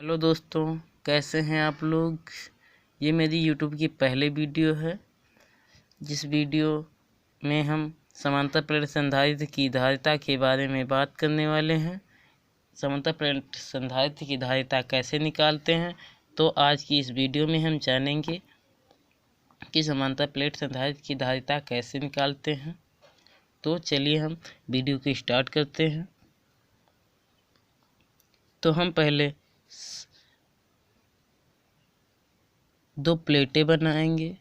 Hello दोस्तों, कैसे हैं आप लोग। ये मेरी यूट्यूब की पहली वीडियो है। जिस वीडियो में हम समांतर प्लेट संधारित्र की धारिता के बारे में बात करने वाले हैं। समांतर प्लेट संधारित्र की धारिता कैसे निकालते हैं, तो आज की इस वीडियो में हम जानेंगे कि समांतर प्लेट संधारित्र की धारिता कैसे निकालते हैं। तो चलिए हम वीडियो को स्टार्ट करते हैं। तो हम पहले दो प्लेटें बनाएंगे।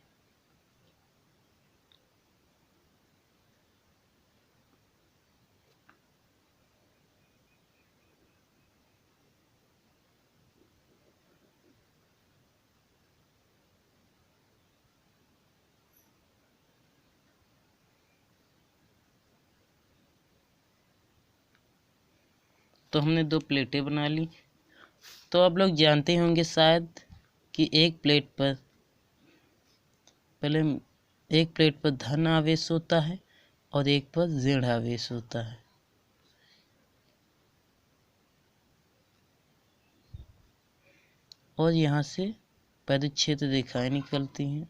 तो हमने दो प्लेटें बना ली। तो आप लोग जानते होंगे शायद कि एक प्लेट पर धन आवेश होता है और एक पर ऋण आवेश होता है। और यहाँ से विद्युत क्षेत्र रेखाएं निकलती हैं।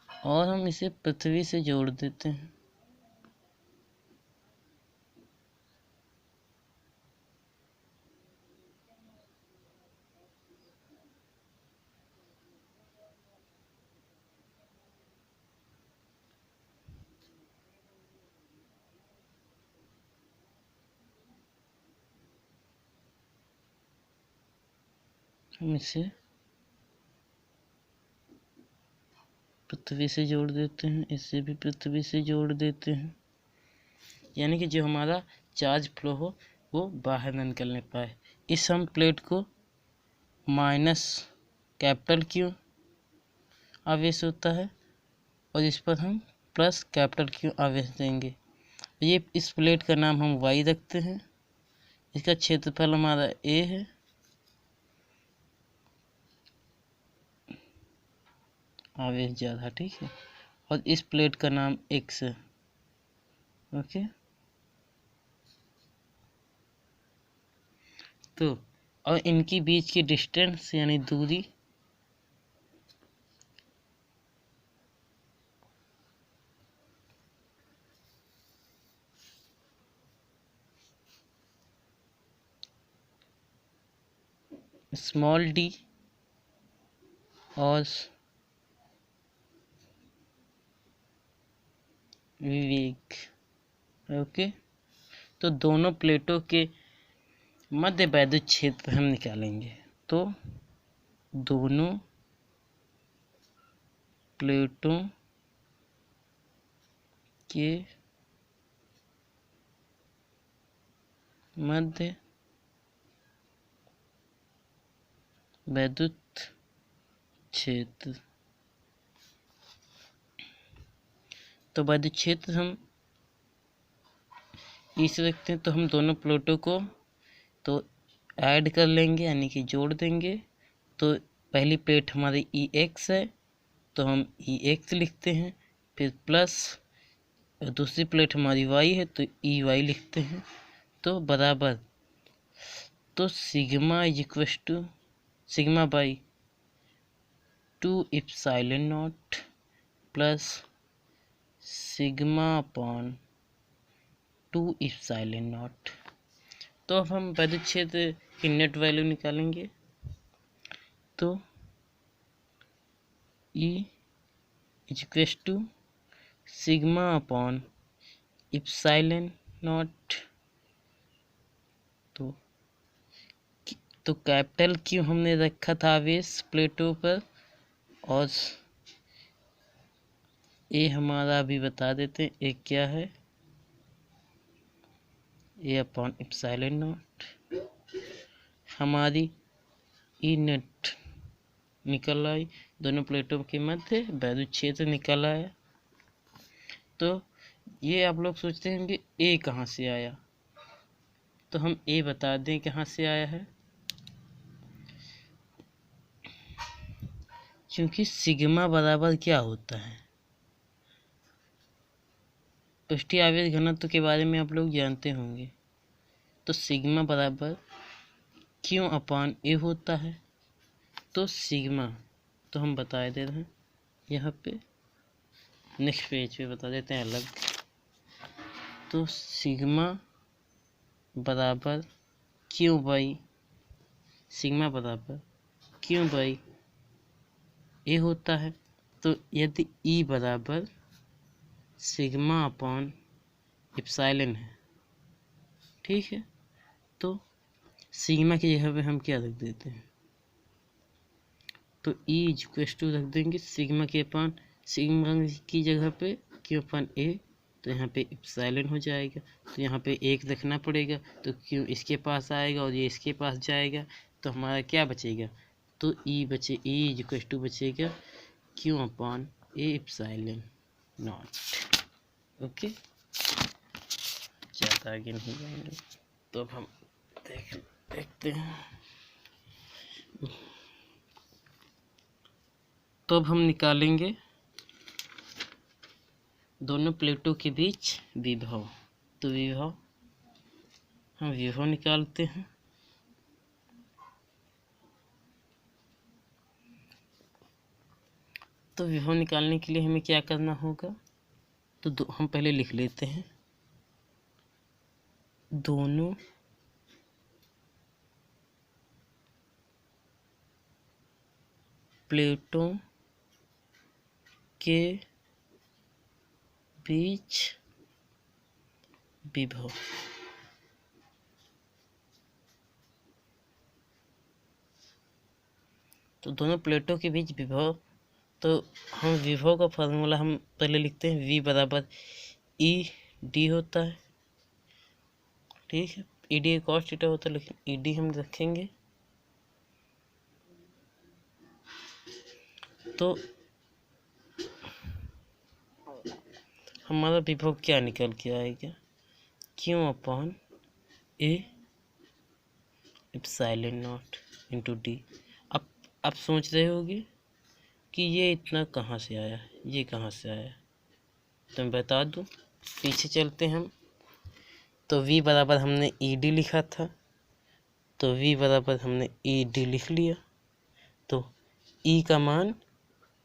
और हम इसे पृथ्वी से जोड़ देते हैं। हम इसे पृथ्वी से जोड़ देते हैं, इसे भी पृथ्वी से जोड़ देते हैं, यानी कि जो हमारा चार्ज फ्लो हो वो बाहर न निकलने पाए। इस हम प्लेट को माइनस कैपिटल क्यू आवेश होता है और इस पर हम प्लस कैपिटल क्यू आवेश देंगे। ये इस प्लेट का नाम हम वाई रखते हैं। इसका क्षेत्रफल हमारा ए है। आवेश ज़्यादा, ठीक है। और इस प्लेट का नाम एक्स है। ओके। तो और इनकी बीच की डिस्टेंस यानी दूरी स्मॉल डी और विवेक। ओके। तो दोनों प्लेटों के मध्य विद्युत क्षेत्र हम निकालेंगे। तो दोनों प्लेटों के मध्य विद्युत क्षेत्र। तो विद्युत क्षेत्र हम इस रखते हैं। तो हम दोनों प्लेटों को तो ऐड कर लेंगे, यानी कि जोड़ देंगे। तो पहली प्लेट हमारी ई एक्स है, तो हम ई एक्स लिखते हैं। फिर प्लस दूसरी प्लेट हमारी वाई है, तो ई वाई लिखते हैं। तो बराबर, तो sigma is equal to sigma by 2 epsilon not plus sigma upon 2 epsilon not. तो अब हम विद्युत क्षेत्र की नेट वैल्यू निकालेंगे। तो E is equal to sigma upon epsilon not. तो कैपिटल क्यू हमने रखा था आवेश प्लेटों पर, और ए हमारा अभी बता देते हैं ए क्या है। ए अपॉन एप्सिलॉन नॉट। हमारी ई नेट निकल आई, दोनों प्लेटों के मध्य विद्युत क्षेत्र निकल आया। तो ये आप लोग सोचते हैं कि ए कहाँ से आया, तो हम ए बता दें कहाँ से आया है। क्योंकि सिग्मा बराबर क्या होता है, पृष्ठीय आवेश घनत्व के बारे में आप लोग जानते होंगे। तो सिग्मा बराबर क्यू अपान ए होता है। तो सिग्मा तो हम बता दे रहे हैं यहाँ पे, नेक्स्ट पेज पे बता देते हैं अलग। तो सिग्मा बराबर क्यू बाई ए होता है। तो यदि ई बराबर सिग्मा अपॉन एप्सिलॉन है, ठीक है, तो सिग्मा की जगह पे हम क्या रख देते हैं, तो ई इक्वल्स टू रख देंगे सिग्मा की जगह पे क्यू अपन ए, तो यहाँ पे एप्सिलॉन हो जाएगा। तो यहाँ पे एक रखना पड़ेगा, तो क्यू इसके पास आएगा और ये इसके पास जाएगा, तो हमारा क्या बचेगा, तो ई इक्वल्स टू बचेगा Q upon A epsilon not. Okay, ज़्यादा आगे नहीं जाएंगे। तो अब हम देखते हैं। तो अब हम निकालेंगे दोनों प्लेटों के बीच विभव। तो हम विभव निकालते हैं। तो विभव निकालने के लिए हमें क्या करना होगा, तो हम पहले लिख लेते हैं दोनों प्लेटों के बीच विभव। तो दोनों प्लेटों के बीच विभव, तो हम विभव का फार्मूला हम पहले लिखते हैं, V बराबर ई डी होता है, ठीक है। ई डी कॉस थीटा होता है, लेकिन ई डी हम रखेंगे। तो हमारा विभव क्या निकल के आएगा, Q upon A epsilon not into D. अब आप सोच रहे होगे कि ये इतना कहाँ से आया, ये कहाँ से आया, तो मैं बता दूं, पीछे चलते हैं हम। तो V बराबर हमने ई डी लिखा था, तो V बराबर हमने ई डी लिख लिया। तो E का मान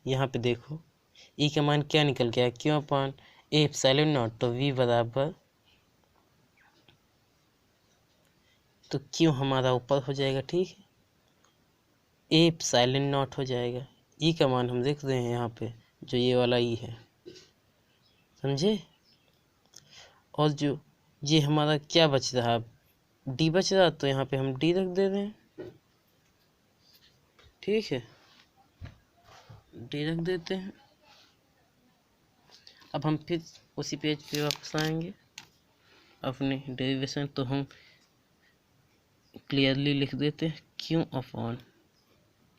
यहाँ पे देखो, E का मान क्या निकल गया, क्यों अपॉन ए एप्सिलॉन नॉट। तो V बराबर, तो क्यों हमारा ऊपर हो जाएगा, ठीक है, ए एप्सिलॉन नॉट हो जाएगा। ई का मान हम देख रहे हैं यहाँ पे, जो ये वाला ई है, समझे। और जो ये हमारा क्या बच रहा, डी बच रहा, तो यहाँ पे हम डी रख दे रहे हैं, ठीक है, डी रख देते हैं। अब हम फिर उसी पेज पे वापस आएंगे अपने डेरिवेशन। तो हम क्लियरली लिख देते हैं Q upon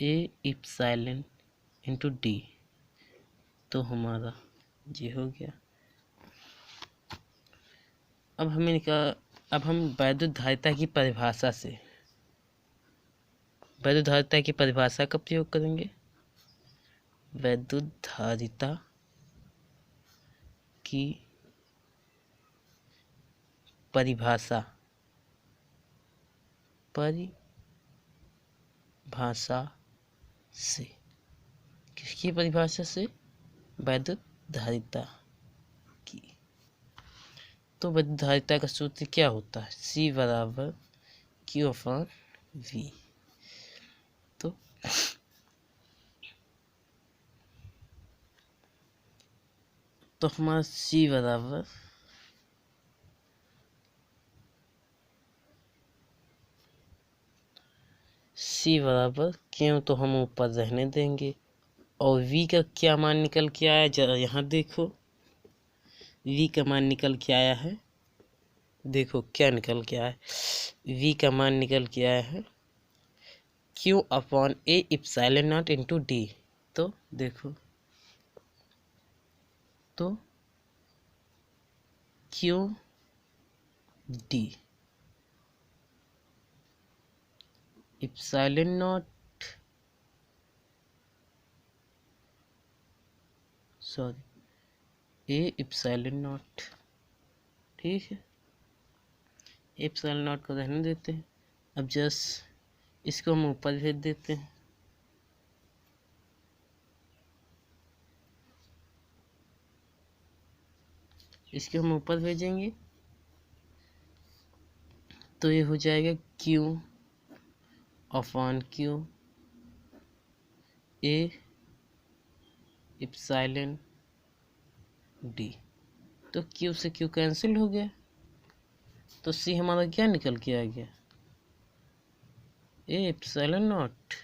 A epsilon into D. तो हमारा ये हो गया। अब हम वैद्युत धारिता की परिभाषा से, वैद्युत धारिता की परिभाषा का प्रयोग करेंगे। वैद्युत धारिता की परिभाषा से, किसकी परिभाषा से, वैद्युत धारिता की। तो वैद्युत धारिता का सूत्र क्या होता है, C बराबर Q अपॉन V। तो हमारा C बराबर क्यों, तो हम ऊपर रहने देंगे। और V का क्या मान निकल के आया, जरा यहाँ देखो, V का मान निकल के आया है, देखो क्या निकल के आया है, V का मान निकल के आया है Q upon A epsilon not into D. तो देखो, तो Q D epsilon not, A epsilon not ठीक है, एप्सिलॉन नॉट को रहने देते हैं। अब जस्ट इसको हम ऊपर भेज देते हैं। इसको हम ऊपर भेजेंगे तो ये हो जाएगा Q upon Q A epsilon D। तो Q से Q कैंसिल हो गया, तो C हमारा क्या निकल के आ गया, A एप्सिलॉन नॉट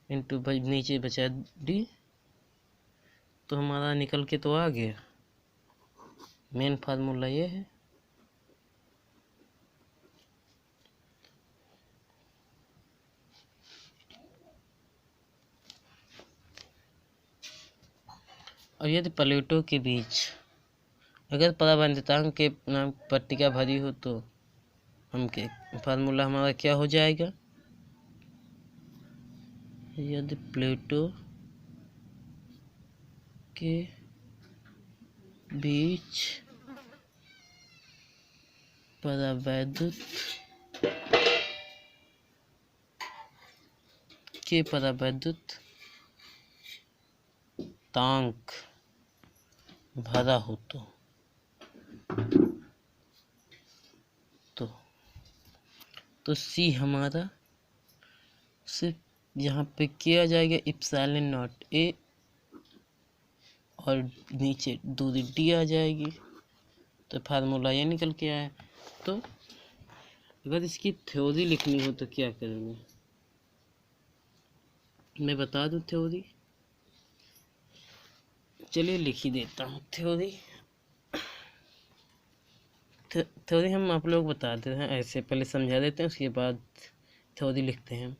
इंटू नीचे बचा D। तो हमारा निकल के तो आ गया। मेन फार्मूला ये है। और यदि प्लेटों के बीच अगर पराबंधितांक के नाम पट्टिका भरी हो तो हम के फार्मूला हमारा क्या हो जाएगा, यदि प्लेटों के बीच परावैद्युत के परावैद्युत तांक भरा हो तो सी हमारा सिर्फ यहाँ पे किया जाएगा एप्सिलॉन नॉट ए और नीचे दूरी डी आ जाएगी। तो फार्मूला ये निकल के आया। तो अगर इसकी थ्योरी लिखनी हो तो क्या करेंगे, मैं बता दूं थ्योरी, चलिए लिख ही देता हूँ थ्योरी। थ्योरी हम आप लोग बताते हैं, ऐसे पहले समझा देते हैं, उसके बाद थ्योरी लिखते हैं।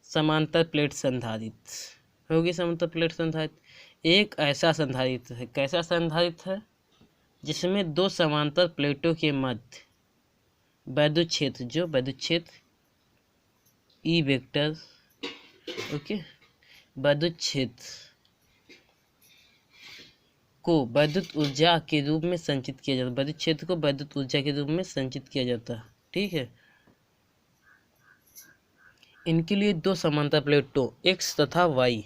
समांतर प्लेट संधारित्र होगी। समांतर प्लेट संधारित्र एक ऐसा संधारित्र है, कैसा संधारित्र है, जिसमें दो समांतर प्लेटों के मध्य वैद्युत क्षेत्र, जो वैद्युत क्षेत्र ई वेक्टर, ओके, वैद्युत क्षेत्र को वैद्युत ऊर्जा के रूप में संचित किया जाता है। वैद्युत क्षेत्र को वैद्युत ऊर्जा के रूप में संचित किया जाता है। ठीक है, इनके लिए दो समांतर प्लेटों x तथा y,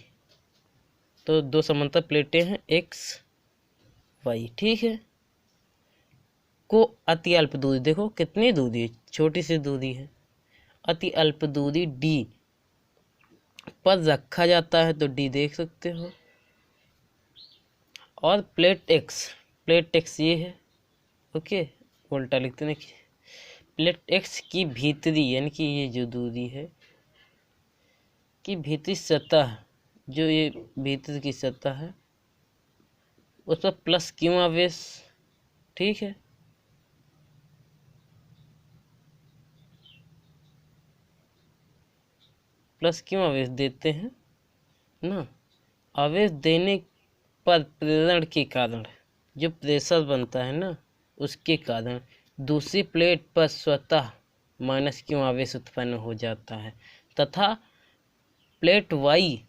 तो दो समांतर प्लेटें हैं x y, ठीक है, को अति अल्प दूरी, देखो कितनी दूरी है, छोटी सी दूरी है, अति अल्प दूरी d पर रखा जाता है। तो d देख सकते हो। और प्लेट x ये है, ओके, उल्टा लिखते हैं। प्लेट x की भीतरी यानी कि ये जो दूरी है कि भीतरी सतह, जो ये भीतर की सतह है, उस पर प्लस क्यू आवेश, ठीक है, प्लस क्यों आवेश देते हैं ना। आवेश देने पर प्रेरण के कारण जो प्रेशर बनता है ना, उसके कारण दूसरी प्लेट पर स्वतः माइनस क्यों आवेश उत्पन्न हो जाता है, तथा प्लेट वाई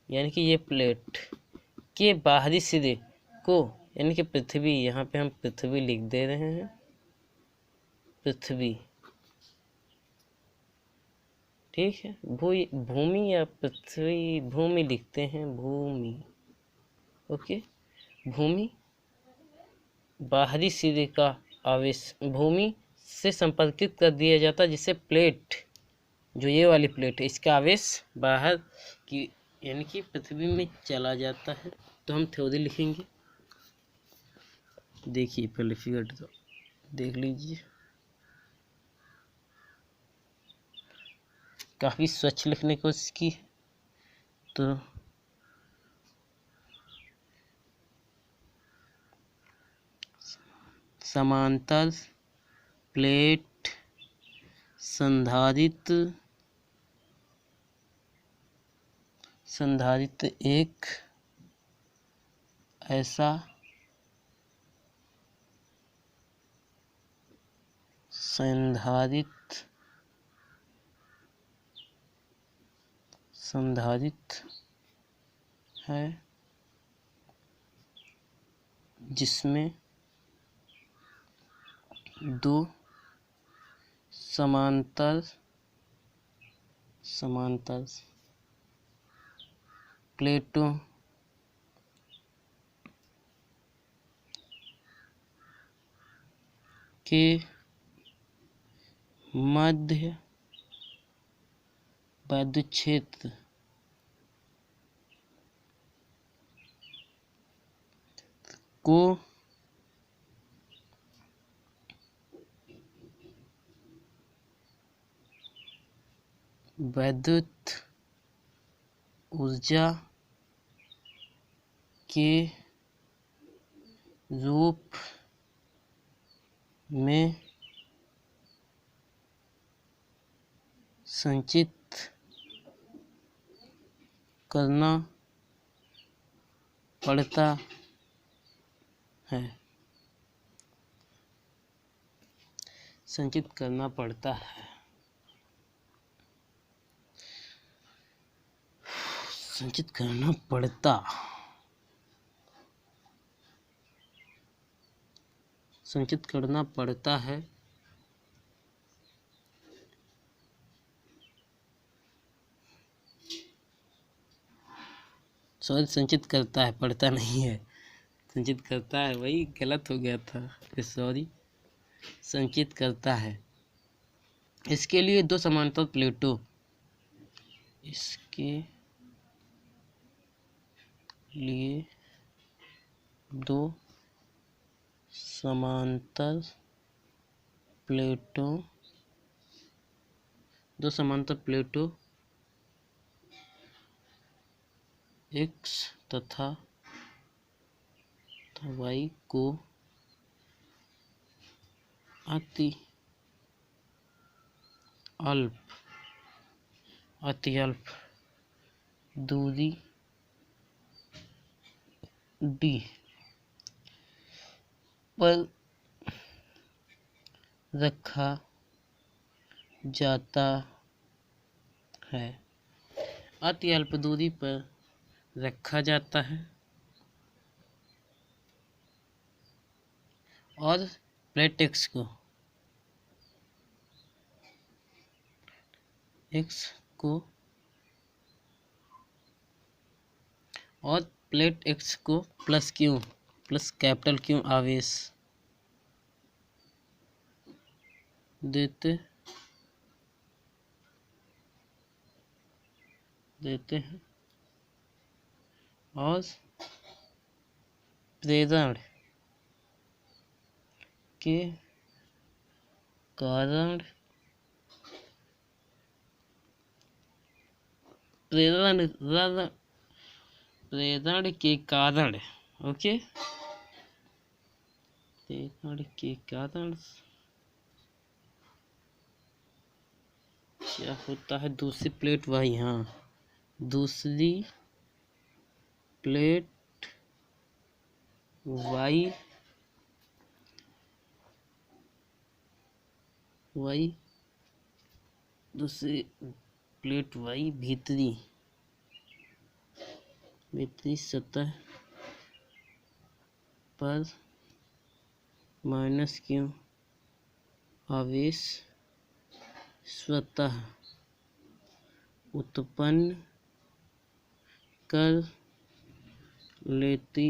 यानी कि ये प्लेट के बाहरी सिरे को, यानी कि पृथ्वी, यहाँ पे हम पृथ्वी लिख दे रहे हैं, पृथ्वी, ठीक है, भूमि या पृथ्वी, भूमि लिखते हैं, भूमि, ओके, भूमि बाहरी सिरे का आवेश भूमि से संपर्कित कर दिया जाता है, जिससे प्लेट, जो ये वाली प्लेट है, इसका आवेश बाहर की यानी कि पृथ्वी में चला जाता है। तो हम थ्योरी लिखेंगे, देखिए पहले फिगर तो देख लीजिए, काफ़ी स्वच्छ लिखने की कोशिश की। तो समांतर प्लेट संधारित्र एक ऐसा संधारित्र है जिसमें दो समांतर प्लेटों के मध्य विद्युत क्षेत्र को विद्युत ऊर्जा के रूप में संचित करना पड़ता है। संचित करना पड़ता है। संचित करना पड़ता संचित करना पड़ता है। सॉरी, संचित करता है, पड़ता नहीं है। संचित करता है, वही गलत हो गया था, सॉरी। संचित करता है। इसके लिए दो समांतर प्लेटों इसके लिए दो समांतर प्लेटों x तथा y को अति अल्प दूरी d पर रखा जाता है। अति अल्प दूरी पर रखा जाता है और प्लेट x को प्लस कैपिटल Q आवेश देते हैं और प्रेरण के कारण क्या होता है? दूसरी प्लेट y भीतरी सतह पर -q आवेश स्वतः उत्पन्न कर लेती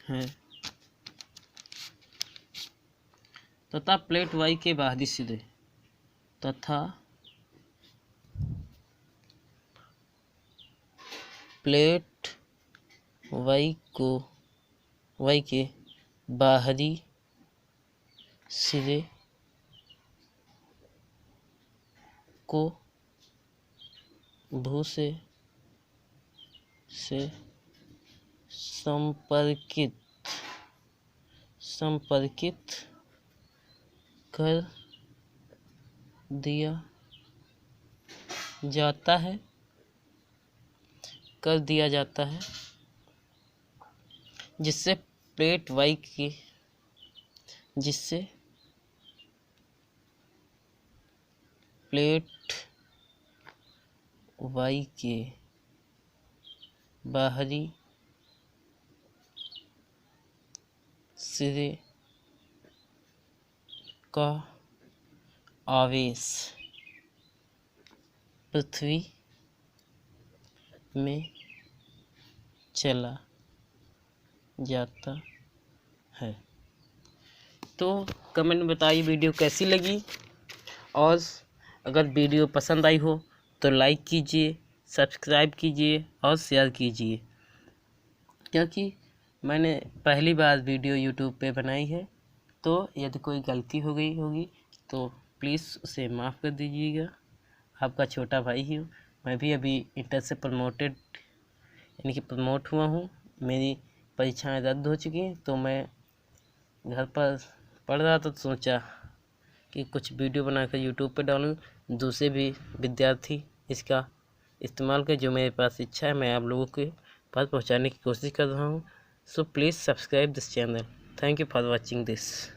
है तथा प्लेट y के बाहरी सिरे प्लेट y के बाहरी सिरे को भू से संपर्कित कर दिया जाता है जिससे प्लेट y के बाहरी सिरे का आवेश पृथ्वी में चला जाता है। तो कमेंट में बताइए वीडियो कैसी लगी, और अगर वीडियो पसंद आई हो तो लाइक कीजिए, सब्सक्राइब कीजिए और शेयर कीजिए, क्योंकि मैंने पहली बार वीडियो यूट्यूब पे बनाई है। तो यदि कोई गलती हो गई होगी तो प्लीज़ उसे माफ़ कर दीजिएगा। आपका छोटा भाई ही हूँ। मैं भी अभी इंटर से प्रमोटेड यानी कि प्रमोट हुआ हूँ। मेरी परीक्षाएं रद्द हो चुकी हैं, तो मैं घर पर पढ़ रहा था तो सोचा कि कुछ वीडियो बनाकर यूट्यूब पे डालूँ, दूसरे भी विद्यार्थी इसका इस्तेमाल करें। जो मेरे पास इच्छा है मैं आप लोगों के पास पहुंचाने की कोशिश कर रहा हूं। So please subscribe this channel. Thank you for watching this.